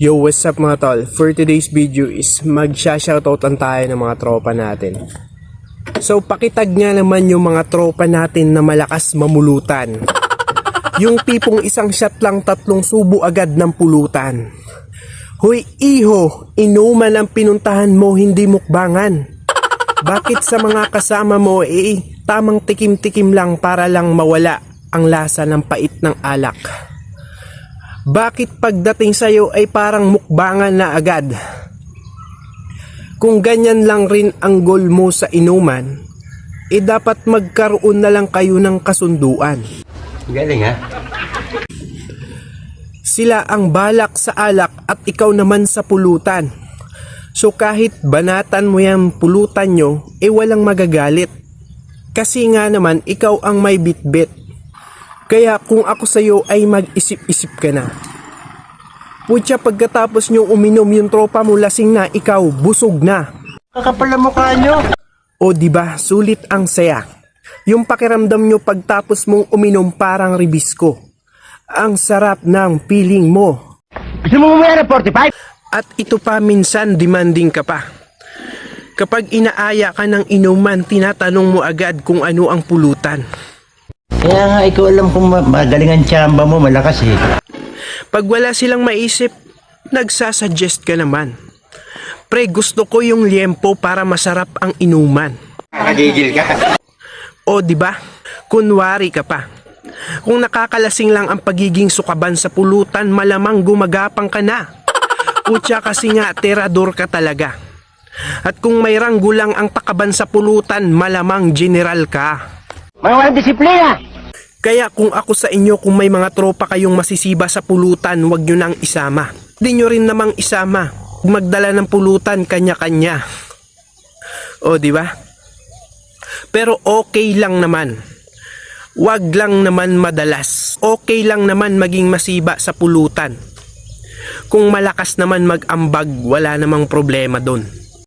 Yo, what's up mga tol? For today's video is magsha-shoutoutan tayo ng mga tropa natin. So pakitag nga naman yung mga tropa natin na malakas mamulutan. Yung tipong isang shot lang 3 subo agad ng pulutan. Hoy iho, inuman ang pinuntahan mo, hindi mukbangan. Bakit sa mga kasama mo tamang tikim-tikim lang para lang mawala ang lasa ng pait ng alak? Bakit pagdating sa'yo ay parang mukbangan na agad? Kung ganyan lang rin ang goal mo sa inuman, dapat magkaroon na lang kayo ng kasunduan. Galing ha? Sila ang balak sa alak at ikaw naman sa pulutan. So kahit banatan mo yung pulutan nyo, walang magagalit. Kasi nga naman ikaw ang may bitbit. Kaya kung ako sa'yo ay mag-isip-isip ka na. Putya, pagkatapos nyo uminom yung tropa mo lasing na, ikaw busog na. Kakapal ang mukha nyo. O diba, sulit ang saya. Yung pakiramdam nyo pagtapos mong uminom parang ribisco. Ang sarap ng feeling mo. Gusto mo bumaya ng 45? At ito pa, minsan demanding ka pa. Kapag inaaya ka ng inuman, tinatanong mo agad kung ano ang pulutan. Kaya nga ikaw alam kung magaling ang tsamba mo, malakas eh. Pag wala silang maisip, nagsasuggest ka naman. Pre, gusto ko yung liempo para masarap ang inuman. Nakagigil ka. O diba, kunwari ka pa. Kung nakakalasing lang ang pagiging sukaban sa pulutan, malamang gumagapang ka na. Putya, kasi nga terador ka talaga. At kung may ranggo lang ang takaban sa pulutan, malamang general ka. Mga walang disiplina! Kaya kung ako sa inyo, kung may mga tropa kayong masisiba sa pulutan, wag nyo nang isama. Di nyo rin namang isama. Magdala ng pulutan, kanya-kanya. O diba? Pero okay lang naman. Wag lang naman madalas. Okay lang naman maging masiba sa pulutan. Kung malakas naman mag-ambag, wala namang problema doon.